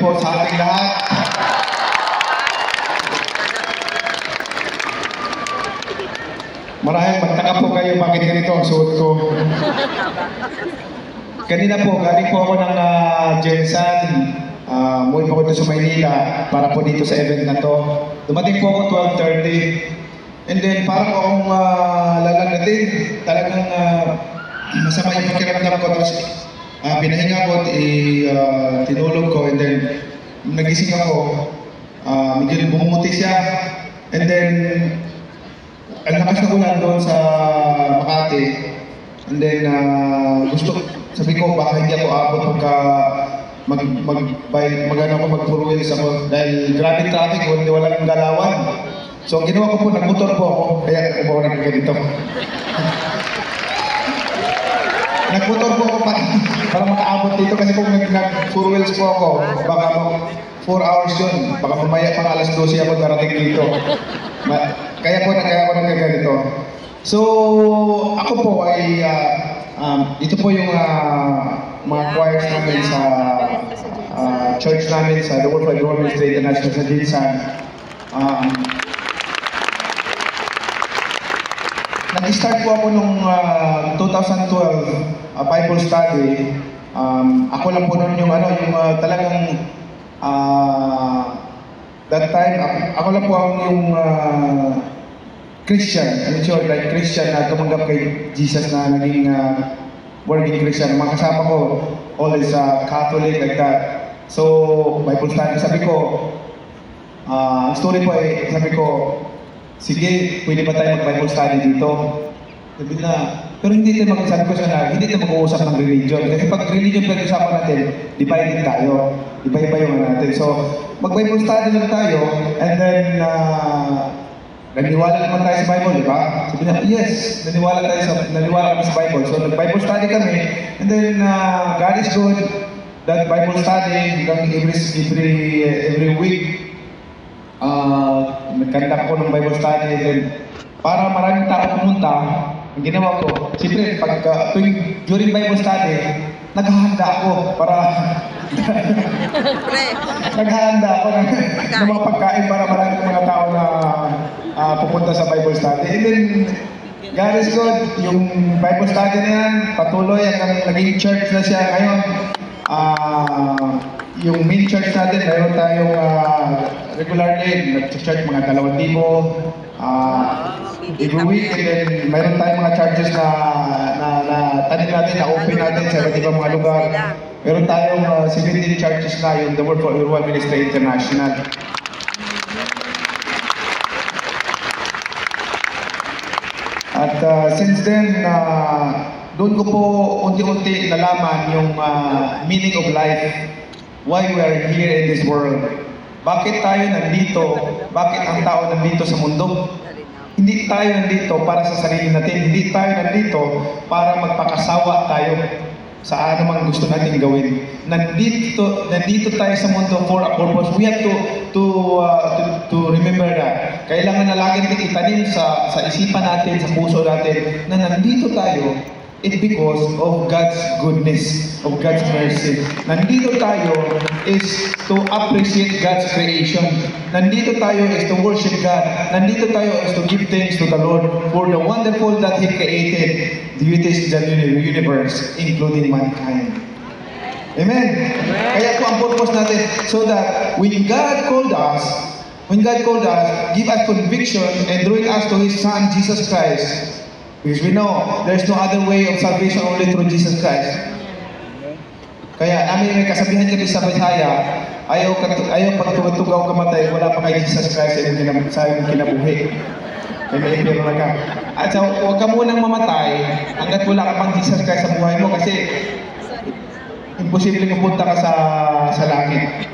po sa ating lahat. Marahil magtaka po kayo bakit ganito ang suot ko. Kanina po, galing po ako ng Jensan. Umuwi po ako dito sa Maynila para po dito sa event na to. Dumating po ako 12:30. And then parang akong lalagnatin. Talagang masama yung pakiramdam ko. Tapos pinahinga ko, tinulog ko. And then nagising ako. Medyo bumumuti siya. And then ang lakas na ulan doon sa Makati. And then sabi ko baka hindi ako abot pagka mag-4 wheels ako dahil grabe traffic, wala nang galawan. So ang ginawa ko po, nagmotor po ako, kaya ako nagkaganito. Nagmotor po ako para makaabot dito kasi kung nag-4 wheels po ako, baka 4 hours yun, baka mamaya pang alas 12 ako darating dito. Kaya ako nagkaganito. So ako po ay ito po yung mga choirs namin sa church namin sa The Word for the Women's Day International sa Jinsan. Nag-start po ako nung 2012 Bible study. Ako lang po nun yung talagang that time ako lang po yung Christian, like Christian na tumanggap kay Jesus na naging born-again Christian. Mga kasama ko, all is Catholic, like that. So, Bible study, sabi ko, story po sabi ko, sige, pwede ba tayo mag-Bible study dito? Sabi na, pero hindi tayo sabi ko siya na, hindi tayo mag-uusap ng religion. Kasi pag religion pag-usapan natin, divided tayo. Iba-iba yung natin. So, mag-Bible study lang tayo, and then, naniwala naman tayo sa Bible, di ba? Sabi na, yes, naniwala kami sa Bible. So, nag-Bible study kami, and then, God is good. That Bible study, every week, nagkandak ako ng Bible study, and then, para maraming tao pumunta, ang ginawa ko, siyempre, during Bible study, naghahanda ako para naghahanda ako ng mga pagkain para maraming mga tao na pupunta sa Bible study. And then, God is good. Yung Bible study na yan, patuloy hanggang naging church na siya ngayon. Yung main church natin, mayroon tayong regularly, nag-church mga 2,000 every week. And then, mayroon tayong mga churches na tanin natin, na open natin sa iba't ibang mga lugar. Meron tayong 17 churches na yung The Word for Everyone Ministry International. At since then, doon ko po unti-unti nalaman yung meaning of life. Why we are here in this world. Bakit tayo nandito? Bakit ang tao nandito sa mundo? Hindi tayo nandito para sa sarili natin. Hindi tayo nandito para magpakasawa tayo sa anumang gusto natin gawin. Nandito tayo sa mundo for a purpose. We have to remember that. Kailangan na lagi natin itanim sa isipan natin, sa puso natin, na nandito tayo, it's because of God's goodness, of God's mercy. Nandito tayo is to appreciate God's creation. Nandito tayo is to worship God. Nandito tayo is to give thanks to the Lord for the wonderful that He created, the universe, including mankind. Amen? Kaya po ang purpose natin, so that when God called us, give us conviction and drawing us to His Son, Jesus Christ. Because we know there's no other way of salvation only through Jesus Christ. Kaya namin may kasabihan kami sa Bisaya, ayaw pag tutugaw kamatay, wala pa kay Jesus Christ sa iyong kinabuhi. Kaya may impero na ka. At so, huwag ka munang mamatay hanggat wala ka pang Jesus Christ sa buhay mo kasi imposible pupunta ka sa langit.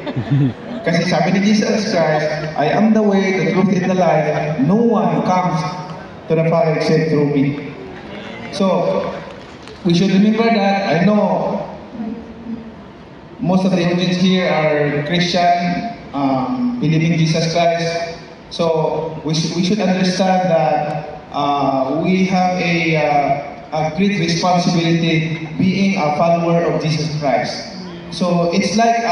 Kasi sabi ni Jesus Christ, I am the way, the truth, and the life. No one comes to the Father except through me. So, we should remember that. I know most of the audience here are Christian, believing Jesus Christ. So, we should understand that we have a great responsibility being a follower of Jesus Christ. So, it's like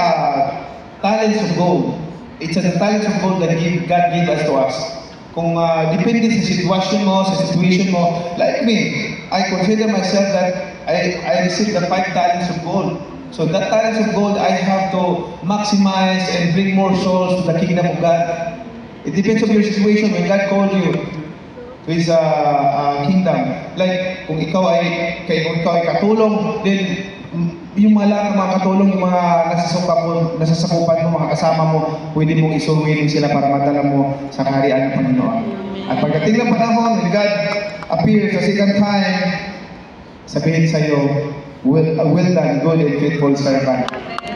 talents of gold. It's the talents of gold that God gave us to us. Kung depende sa sitwasyon mo, sa situation mo, like me, I consider myself that I received the 5 talents of gold. So that talents of gold, I have to maximize and bring more souls to the kingdom of God. It depends on your situation when God called you to His kingdom. Like, kung ikaw ay katulong, then yung mga katulong, yung mga nasasakupan mo, mga kasama mo, pwede mong isuwirin sila para madala mo sa kaharian ng Panginoon. At pagdating ng panahon, when God appears the second time, sabihin sa'yo, well done, good and faithful servant.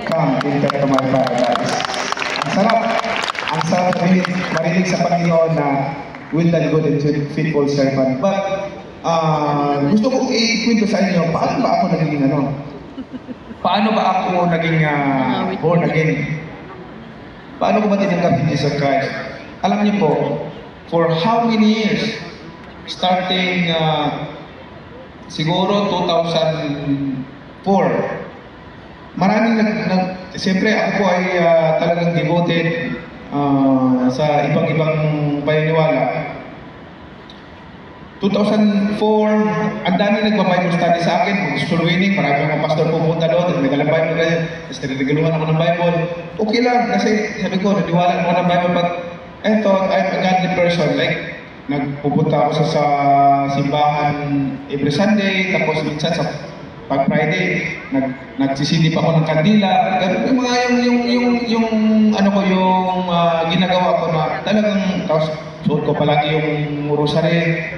Come, enter to my paradise. Ang sarap marinig sa Panginoon na well done, good and faithful servant. But, gusto kong ikwento sa inyo, paano ba ako naging Paano ba ako naging born again? Paano ko ba tinanggap si Jesus Christ? Alam niyo po, for how many years? Starting siguro 2004. Maraming siyempre ako po ay talagang devoted sa ibang paniniwala. 2004, ang dami nagpa-Bible study sa akin, school winning, marami mga pastor pupunta doon, nagdalang Bible ganyan, tapos nagregaluhan ako ng Bible. Okay lang, kasi sabi ko, naniwala ako ng Bible, but eto, I'm a godly person, like, nagpupunta ako sa simbahan every Sunday, tapos minsan sa pag Friday, nagsisilip ako ng kandila, ganun yung mga yung ginagawa ko na talagang, tapos suot ko palagi yung rosary.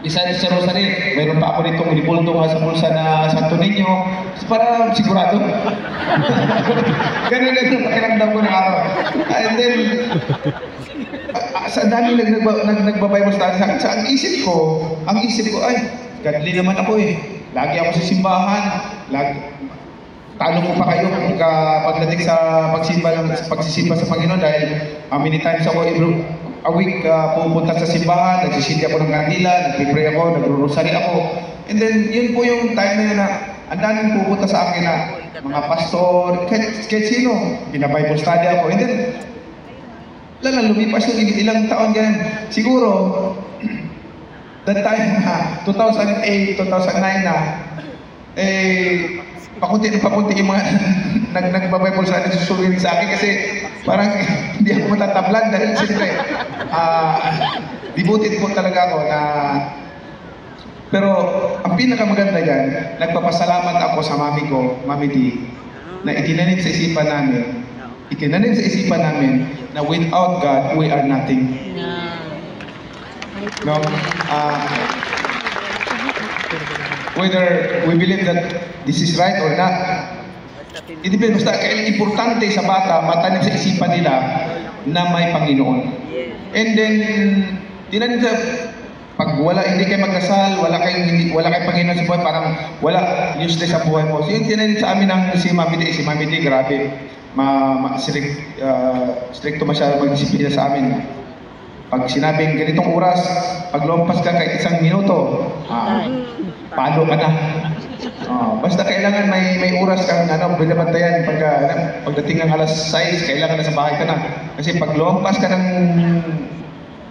Isa sa rosary, mayroon pa ako nitong ripulto nga sa bulsa na Santo Niño, para sigurado. Ganun pakiramdam ko na araw. And then, sa dami nagbabay mo sa akin, ang isip ko, ay, godly naman ako eh. Lagi ako sa simbahan, talo ko pa kayo pagdating sa pagsisimba sa Panginoon dahil many times ako a week pupunta sa simbahan, nagsisindi ako ng kandila, nagpipray ako, nagro-rosary ako. And then, yun po yung time na yun na ang daming pupunta sa akin na mga pastor, kahit sino, pina-Bible study ako. And then, lumipas yung ilang taon ganyan. Siguro, that time na, 2008, 2009 na, pakunti yung mga nagbabible study susulirin sa akin kasi parang hindi ako matatablan dahil siyempre devoted po talaga ako na pero ang pinakamaganda yan, nagpapasalamat ako sa mami ko, Mami D, na itinanim sa isipan namin na without God, we are nothing. No? Whether we believe that this is right or not, hindi ba basta kailangan importante sa bata, matanim sa isipan nila na may Panginoon. And then, tinanim sa pag hindi kayo magdasal, wala kayong Panginoon sa buhay, parang wala, useless sa buhay mo. So yun tinanim sa amin ng si Mami D, grabe, stricto masyado magdisiplina sa amin. Pag sinabing ganitong oras, pag lumpas ka kahit 1 minuto, palo ka na. Basta kailangan may oras kang binabantayan pagdating ng alas 6, kailangan na sa bahay ka na. Kasi pag lumpas ka ng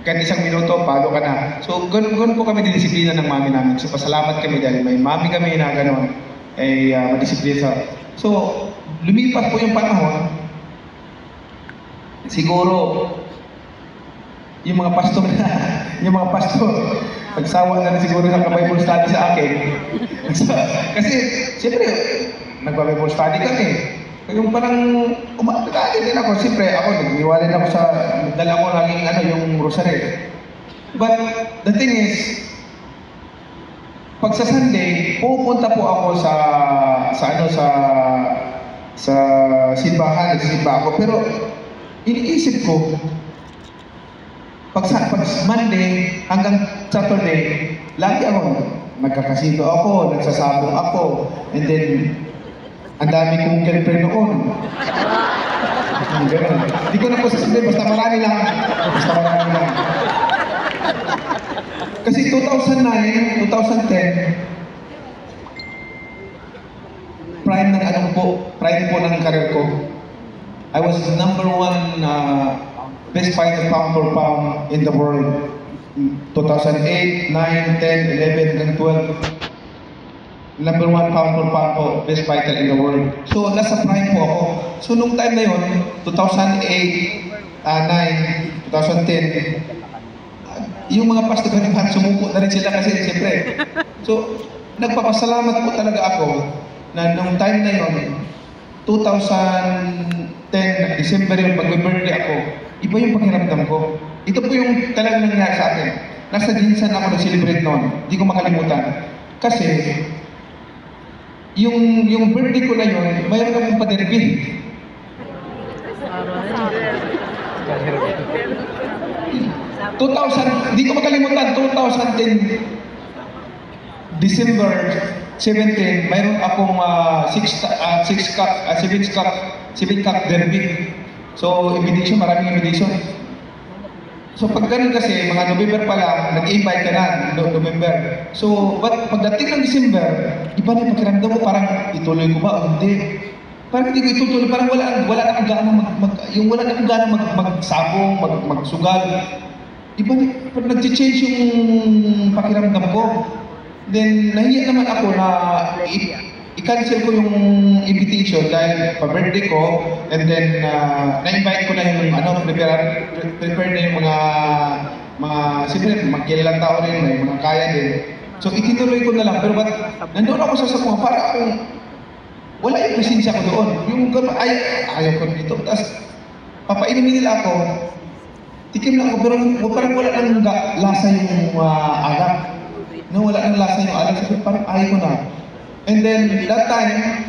kahit 1 minuto, palo ka na. So, ganun po kami didisiplina ng mami namin. So, pasalamat kami dahil may mami kami na gano'n, madisiplina sa. So, lumipas po yung panahon, siguro, yung mga pastor, nagsawa na siguro ng Bible study sa akin. Kasi, siyempre, nagpa-Bible study kami. Yung parang, umakakit din ako. Siyempre, nagniwala ako sa, dala ko laging yung rosary. But, the thing is, pag sa Sunday, pupunta po ako sa simbahan, nagsisimba ako. Pero, iniisip ko, pag Monday hanggang Saturday, lagi ako, nagkakasito ako, nagsasabong ako, and then, ang dami kong girlfriend noon. Ganun. Hindi ko na po sasabihin, basta marami lang. Kasi 2009, 2010, prime po ng career ko. I was number one best fighter pound for pound in the world. 2008, 9, 10, 11, and 12. Number one pound for pound po, best fighter in the world. So, nasa prime po ako. So, nung time na yun, 2008, 9, 2010, yung mga past development, sumuko na rin sila kasi siyempre. So, nagpapasalamat po talaga ako na nung time na yun, 2010, December yun, pag-birthday ako, iba yung pakiramdam ko. Ito po yung talagang nangyari sa akin. Nasa Jinsan ako nag-celebrate noon. Hindi ko makalimutan. Kasi, yung birthday ko na yun, mayroon akong pa-derby. 2000, hindi ko makalimutan, 2010, December 17, mayroon akong 7 cup derby. So, invitation, maraming invitation. So, pag ganun kasi, mga November pa lang, nag-invite ka na, November. So, pagdating ng December, iba na yung pakiramdam mo, parang ituloy ko ba o hindi? Parang hindi ko itutuloy, parang wala na akong gana magsabong, magsugal. Iba na, parang nag-change yung pakiramdam ko. Then, nahiya naman ako na i-cancel ko yung invitation dahil pa-birthday ko, and then na-invite ko na yung prepare na yung siyempre, magkilalang tao rin, may mga kaya din. So, itinuloy ko na lang, pero nandoon ako sa sapunga, para akong wala yung presensya ko doon. Yung gano'n, ayaw ko dito. Tapos, papainumin nila ako, tikim lang ako, pero parang wala nang lasa yung alak. No, wala nang lasa yung alak, so parang ayaw ko na. And then, that time,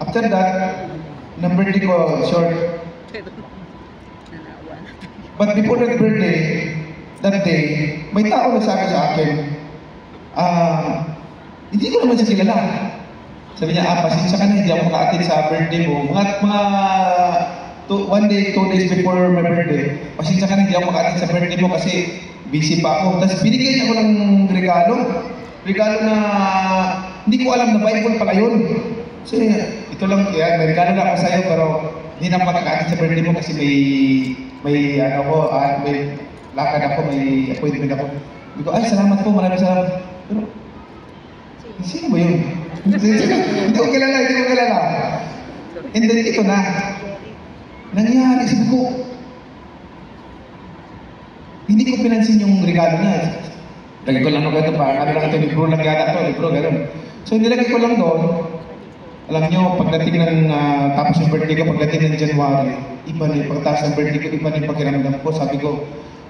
after that, ng birthday ko, short. But before that birthday, that day, may tao nagsabi sa akin, hindi ko naman siya kilala. Sabi niya, pasensya ka na, hindi ako maka-attend sa birthday mo. One day, 2 days before my birthday, pasensya ka na, hindi ako maka-attend sa birthday mo kasi busy pa ako. Tapos binigyan niya ako ng regalo na hindi ko alam na Bible pala yun. So, ito lang, kaya may regalo na ako sa'yo, pero hindi na makaka-attend sa birthday mo kasi may lakad ako, may appointment ako. Hindi ko, salamat po, maraming salamat. Pero, sino ba yun? Hindi ko kilala. And then, ito na. Nangyari, sabi ko, hindi ko pinansin yung regalo niya. Lagi ko lang ito pa, ano lang ito, libro lang yata ito, libro, gano'n. So, nilagay ko lang doon. Alam nyo, pagdating ng tapos yung birthday ko, pagdating ng January, iba na yung pagtaas ng birthday ko, iba na yung pakiramdam ko. Sabi ko,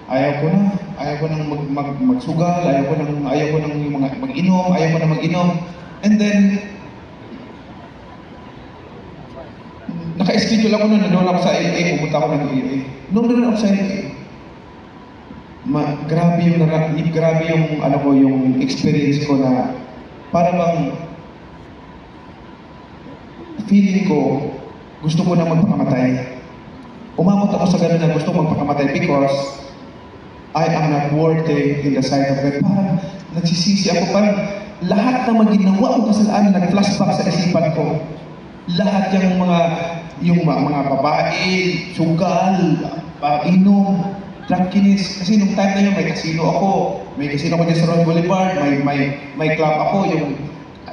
ayaw ko nang magsugal, ayaw ko nang mag-inom. And then, naka-schedule ako nandun ako sa LA, pumunta ako ng LA. Nandun ako sa LA. Grabe yung experience ko na para bang feeling ko gusto ko na magpakamatay. Umabot ako sa ganun na gusto ko magpakamatay because I am not worthy in the sight of God. Parang nagsisisi ako, parang lahat ng maginawa kong kasalanan nag-flashback sa isipan ko. Lahat yung mga babae, sugal, inom, drunkenness. Kasi nung time na yun, may casino ako dyan sa Road Boulevard, may club ako,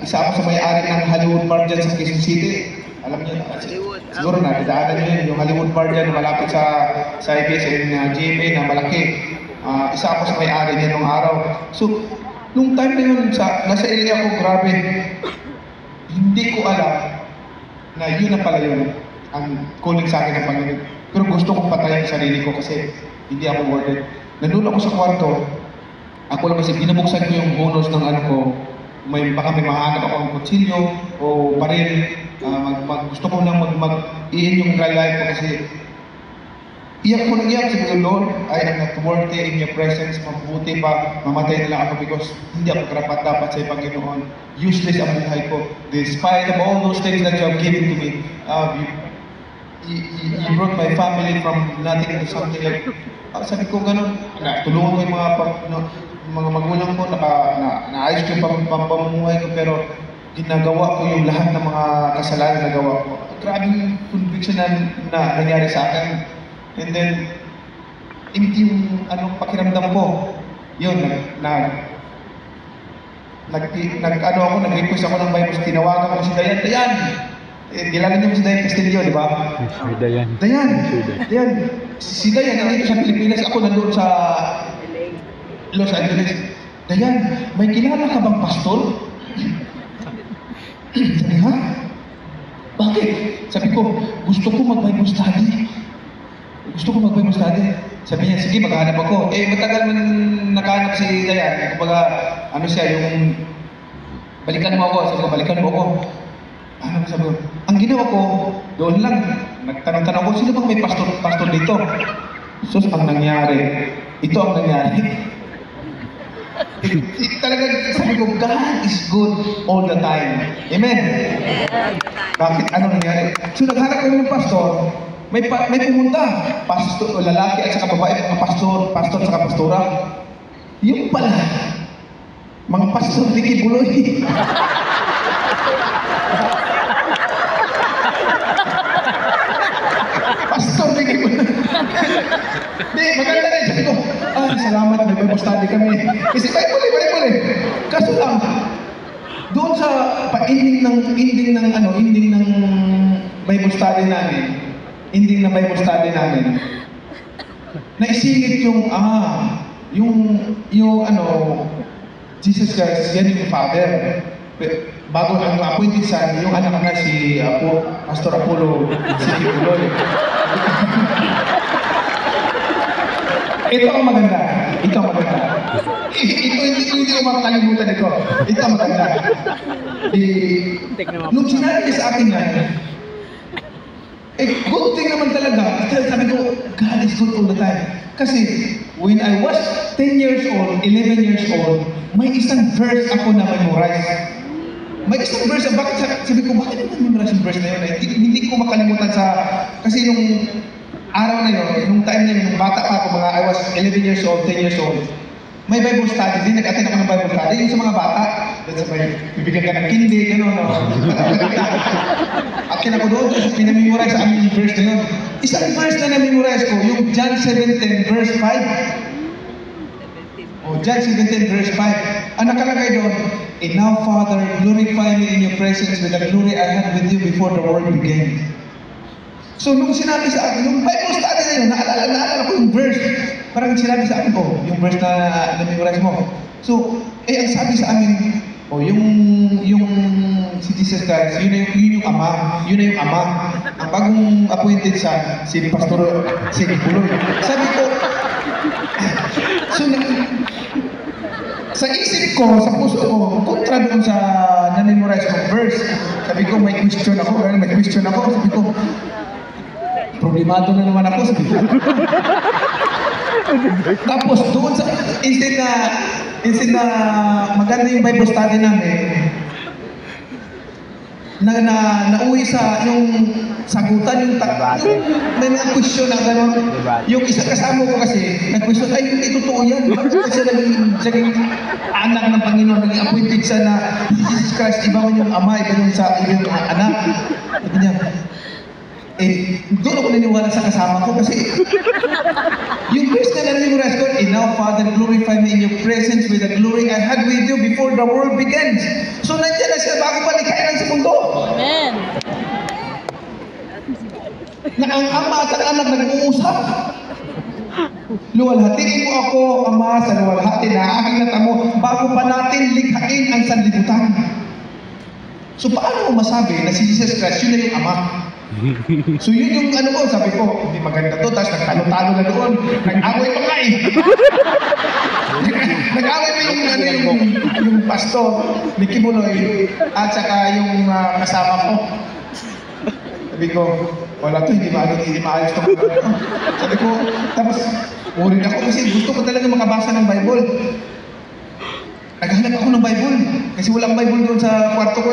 isa ako sa may-ari ng Hollywood Bar dyan sa Quezon City. Alam niyo, siguro na, didaanan niyo yun, yung Hollywood Bar dyan, malapit sa IBS and GMA na malaki. Isa ako sa may-ari niya nung araw. So, nung time na yun, nasa area ako, grabe, hindi ko alam na yun na pala yun, ang calling sa akin ng Panginoon. Pero gusto kong patayin ang sarili ko kasi hindi ako worth it. Nandun ako sa kwarto, ako lang kasi binabuksan ko yung bonus ng ano ko, baka may mahanap ako ng kutsilyo o baril. Gusto ko nang mag-iin yung dry life ko kasi iyak ko nang iyak. Sabi ko, Lord, I am not worthy in your presence. Mabuti pa, mamatay na lang ako because hindi ako karapat-dapat sa Panginoon. Useless ang buhay ko. Despite of all those things that you have given to me, you brought my family from nothing to something like, sabi ko ganun, tulungan ko yung mga magulang ko, naayos ko yung pamumuhay ko, pero ginagawa ko yung lahat ng mga kasalanan na nagawa ko. Grabe yung conviction na nangyari sa akin. And then, empty yung pakiramdam ko. Yun, nag-request ako ng Bible, tinawagan ko si Dayan. Dayan! Kilala niyo si Dayan Castillo, di ba? Dayan. Dayan. Si Dayan, nandito sa Pilipinas, ako nandun sa Los Angeles. Dayan, may kilala ka bang pastor? Sabi, ha? Bakit? Sabi ko, gusto ko mag-Bible study. Sabi niya, sige, maghanap ako. Matagal man nakahanap si Dayan. Kumbaga, yung balikan mo ako. Sabi ko, balikan mo ako. Sabi ko, ang ginawa ko, doon lang, nagtanong-tanong ko, sino bang may pastor dito? Sus, ang nangyari. Ito ang nangyari. Talaga, sabi ko, God is good all the time. Amen? Bakit? Ano nangyari? So, naghanap kami ng pastor, may pumunta, pastor, lalaki at saka babae, mga pastor at saka pastora. Yung pala, mga pastor di Kibuloy. Pastor di Kibuloy. Di, maganda rin. Sabi ko, salamat, may Bible study kami. Kasi Bible. Kaso lang, doon sa ending ng Bible study namin, naisingit yung Jesus Christ, yan yung Father. Bago ang appointed son, yung anak na si Pastor Apollo, si Kibuloy. Ito ang maganda. Ito hindi ko makakalimutan ito. Ito ang maganda. Nung sinabi niya sa akin yan, good thing naman talaga. Sabi ko, God is good all the time. Kasi, when I was 10 years old, 11 years old, may isang verse ako na memorize. Sabi ko, bakit naman memorize yung verse na yun? Hindi ko makalimutan kasi yung araw na yun, nung time na yun, nung bata pa ako, I was 11 years old, 10 years old, may Bible study din, nag-attend ako ng Bible study, yung sa mga bata, bibigyan ka ng kindi, gano'n, no? Akin ako doon, pinamemorize sa amin yung verse na yun. Isang verse na na-memorize ko, yung John 17, verse 5. John 17, verse 5. Ang nakalagay doon, and now, Father, glorify me in your presence with the glory I had with you before the world began. So, nung sinabi sa akin, yung Bible study na yun, naalala ko yung verse. Parang sinabi sa akin, yung verse na memorize mo. So, ang sabi sa amin, yung si Jesus Christ, yun yung ama. Ang bagong appointed son, si Pastor Kibuloy. Sabi ko, so, sa isip ko, sa puso ko, kontra doon sa na-memorize kong verse. Sabi ko, may question ako. Sabi ko, problemado na naman ako. Sabi ko. Tapos doon sa, instead na maganda yung Bible study namin, nauwi sa yung sagutan, may mga question na gano'n. Yung isa kasama ko kasi, nag-question, ay, hindi totoo yan. Bakit kasi naging anak ng Panginoon, naging appointed sa na Jesus Christ, iba man yung ama, iba yung anak. Sabi niya, doon ako naniwala sa kasama ko kasi yung verse na naniwala ko, now, Father, glorify me in your presence with the glory I had with you before the world begins. So, nandiyan na siya bago palikhain sa mundo. Amen. Na ang ama at ang anak nag-uusap. Luwalhatiin mo ako, Ama, sa luwalhati na aking natamo bago pa natin likhain ang sanlibutan. So, paano mo masabi na si Jesus Christ, yun na yung ama? So yun yung sabi ko, hindi maganda to, tapos nagtalo-talo na doon, nag-away pa nga nag-away pa yung pastor ni Kibuloy at saka yung kasama ko. Sabi ko, wala to, hindi maayos to. Sabi ko, tapos worried ako kasi gusto ko talaga makabasa ng Bible. Naghahanap ako ng Bible kasi walang Bible doon sa kwarto ko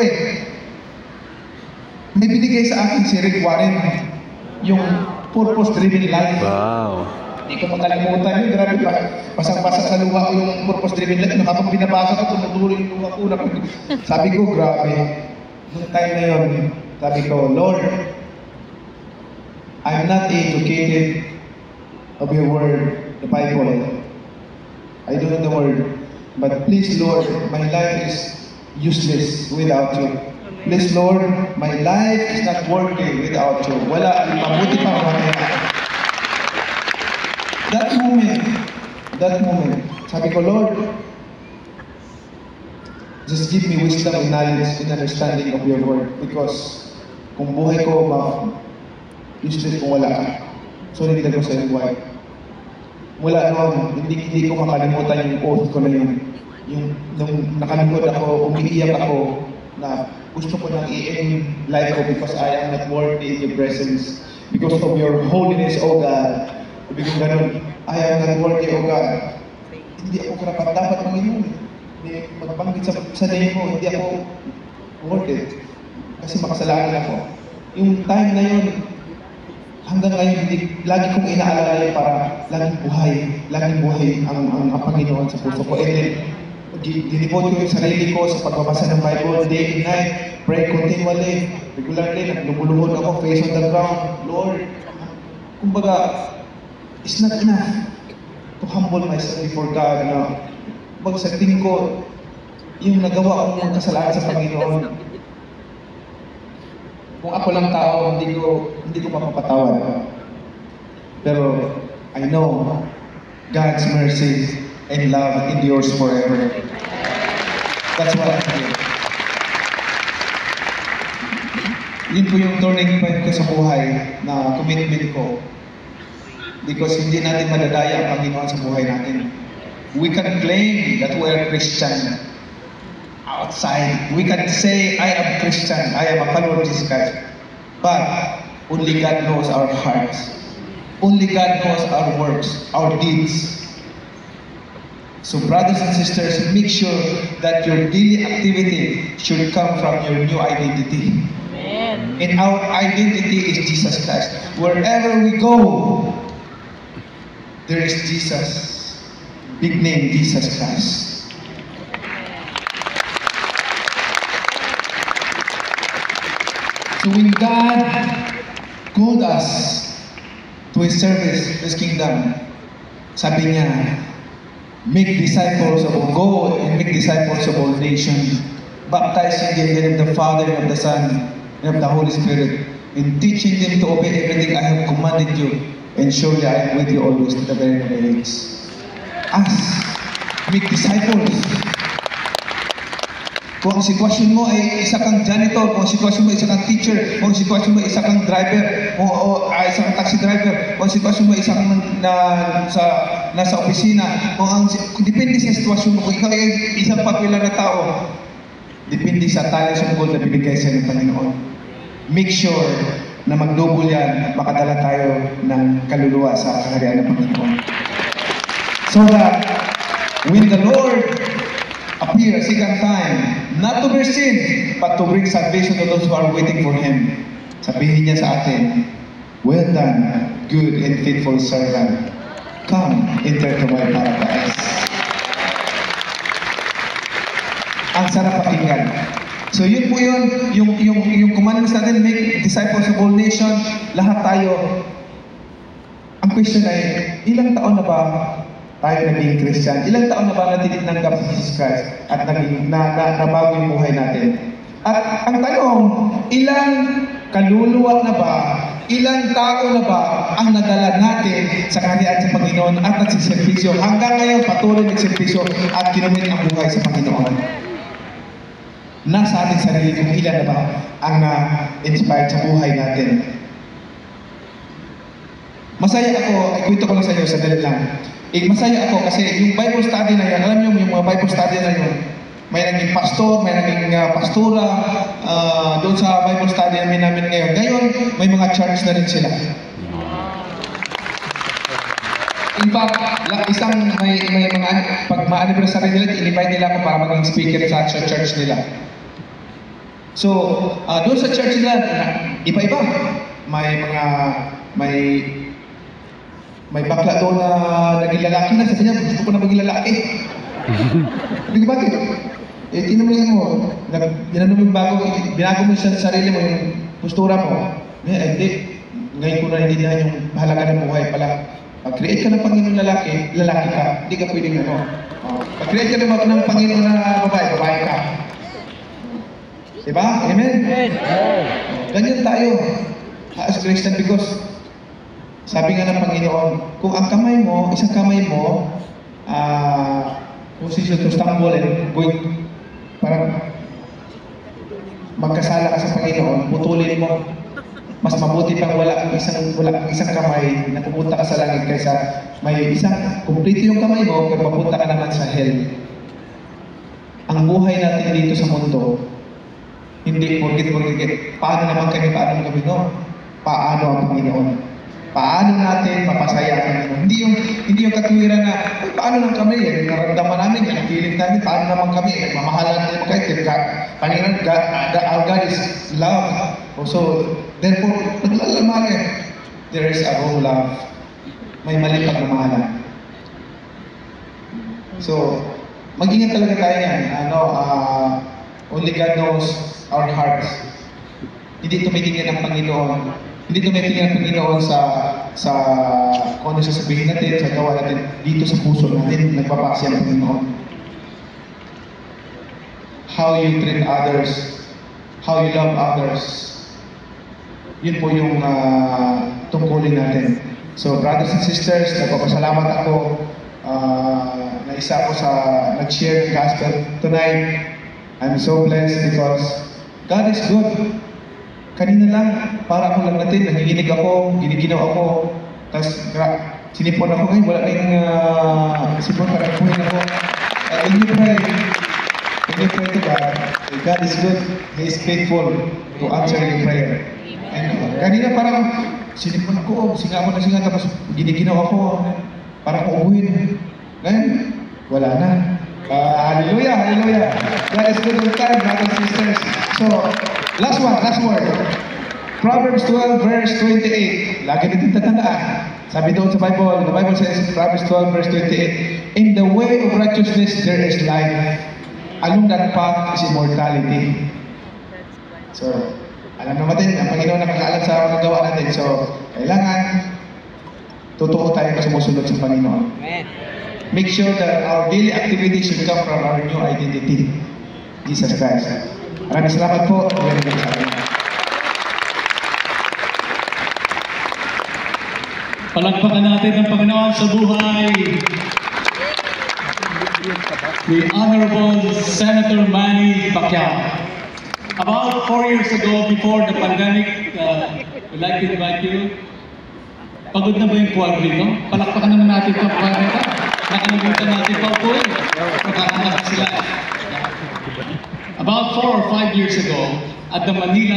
May binigay sa akin si Rick Warren, yung Purpose Driven Life. Wow. Hindi ko makalimutan yun. Grabe pa. Pasang-pasa sa luha ko yung purpose-driven life. Habang binabasa ko, tumutuloy yung luha ko. Sabi ko, grabe. Noong time na yun, sabi ko, Lord, I'm not educated of your word, the Bible. I don't know the word. But please, Lord, my life is useless without you. Please, Lord, my life is not worthy without you. Wala, mabuti pa mamaya. That moment, sabi ko, Lord, just give me wisdom and knowledge and understanding of your word. Because kung buhay ko, useless kung wala ka. So, nagdag ko sa iyo, why? Mula noon, hindi ko makalimutan yung oath ko na yun. Yung nung nakalimot ako, umiiyak ako, na gusto ko nang i-end life ko because I am not worthy in your presence. Because of your holiness, O God. Sabi ko ganun, I am not worthy, O God. Hindi ako karapat dapat Panginoon. Magbanggit sa name mo, hindi ako worthy. Kasi makasalanan ako. Yung time na yun, hanggang ngayon, lagi kong inaalala yun para laging buhay ang Panginoon sa puso ko. And then, dinivote ko yung sarili ko sa pagbabasa ng Bible day and night, pray continually, regularly, naglumuluhod ako, face on the ground, Lord. Kumbaga, it's not enough to humble myself before God. Kumbaga sa tingin ko, yung nagawa kong kasalanan sa Panginoon, kung ako lang tao, hindi ko mapapatawad. Pero I know God's mercy and love endures forever. That's what I feel. Yun po yung turning point ko sa buhay na commitment ko. Because hindi natin madadaya ang Panginoon sa buhay natin. We can claim that we are Christian outside. We can say, I am Christian, I am a follower of Jesus Christ. But only God knows our hearts. Only God knows our works, our deeds. So brothers and sisters, make sure that your daily activity should come from your new identity. Amen. And our identity is Jesus Christ. Wherever we go, there is Jesus. Big name, Jesus Christ. So when God called us to His service, His kingdom, sabi niya, make disciples of all, go and make disciples of all nations, baptizing them in the name of the Father, and of the Son, and of the Holy Spirit, and teaching them to obey everything I have commanded you, and surely I am with you always to the very end of the age. Us, make disciples. Kung ang sitwasyon mo ay isa kang janitor, kung ang sitwasyon mo ay isa kang teacher, kung ang sitwasyon mo ay isa kang driver, o isa kang taxi driver, kung ang sitwasyon mo ay isa kang nasa opisina, kung depende sa sitwasyon mo, kung ikaw ay isang popular na tao, depende sa talent sa goal na binigay sa ng Panginoon. Make sure na magdouble yan at makadala tayo ng kaluluwa sa kaharian ng Panginoon. So that when the Lord appear a second time, not to be seen, but to bring salvation to those who are waiting for Him. Sabihin niya sa atin, well done, good and faithful servant. Come, enter to my paradise. Ang sarap pakinggan. So yun po yun, yung commandments natin, make disciples of all nations, lahat tayo. Ang question ay, ilang taon na ba tayo naging Christian? Ilang taon na ba natin tinanggap si Jesus Christ at nabago yung buhay natin? At ang tanong, ilang kaluluwa na ba, ilang tao na ba ang nadala natin sa kaharian sa Panginoon at nagsiservisyo? Hanggang ngayon, patuloy nagservisyo at kinumit ang buhay sa Panginoon. Nasa ating sarili kung ilan na ba ang na-inspired sa buhay natin. Masaya ako, ay kwento ko lang sa inyo, sandali lang. Masaya ako kasi yung Bible study na yan, alam niyo yung mga Bible study na yun, may naging pastor, may naging pastora, doon sa Bible study namin ngayon. Ngayon, may mga church na rin sila. In fact, may mga, pag ma-anniversary nila, i-invite nila ako para maging speaker sa church nila. So, doon sa church nila, iba-iba. May may bakla doon na naging lalaki na, sabi niya, gusto ko na maging lalaki. Hindi ko bakit? Eh, tinamay mo, ginano mo yung binago mo sa sarili mo, yung postura mo. Hindi. Ngayon ko na naintindihan yung mahalaga ng buhay pala. Pag-create ka ng Panginoon lalaki, lalaki ka. Hindi ka pwedeng ano. Pag-create ka ng Panginoon na babae, babae ka. Diba? Amen? Ganyan tayo as Christian because sabi nga ng Panginoon, kung ang kamay mo, isang kamay mo, kung si Jesus stumble and going, parang magkasala ka sa Panginoon, putulin mo. Mas mabuti pang wala kang isang kamay na pupunta ka sa langit kaysa may isang kumpleto yung kamay mo pero papunta ka naman sa hell. Ang buhay natin dito sa mundo, hindi porkit, paano naman kami, no? Paano ang Panginoon? Paano natin mapasaya ang Panginoon? Hindi yung katwiran na, paano lang kami? Naramdaman namin, yung feeling namin, paano naman kami? Mamahalan natin kayo. Panginoon, our God is love. So, therefore, naglalamahan there is a wrong love. May mali pagmamahalan. So, mag-ingat talaga tayo yan. Only God knows our hearts. Hindi tumitingin ang Panginoon. Hindi tumitingin ang Panginoon sa kung ano sasabihin natin, sa gawa natin, dito sa puso natin, nagbabase ang Panginoon. How you treat others, how you love others, yun po yung tungkulin natin. So, brothers and sisters, nagpapasalamat ako na isa ako sa nag-share the gospel tonight. I'm so blessed because God is good. Kanina lang, para ako lang natin, nanginginig ako, giniginaw ako, tapos sinipon ako ngayon, wala na yung sipon, parang ako. And you pray to God. God is good, He is faithful to answer your prayer. And kanina parang sinipon ako, singa na, tapos giniginaw ako, parang uubuhin. Ngayon, wala na. Hallelujah, hallelujah. God is good all the time, brothers and sisters. So, last word. Proverbs 12 verse 28. Lagi natin tatandaan. Sabi doon sa Bible, the Bible says, Proverbs 12 verse 28, in the way of righteousness there is life. Along that path is immortality. So, alam naman din, ang Panginoon nakakaalam sa mga gawa natin. So, kailangan totoo tayo sumusunod sa Panginoon. Make sure that our daily activities should come from our new identity, Jesus Christ. Maraming salamat po. Palagpakan natin ang Panginoon sa buhay. The Honorable Senator Manny Pacquiao. About 4 years ago, before the pandemic, we'd like to invite you. Pagod na ba yung kuwan dito? Palakpakan naman natin ito. Nakalimutan natin pa po eh. Nakakatakas sila. About 4 or 5 years ago, at the Manila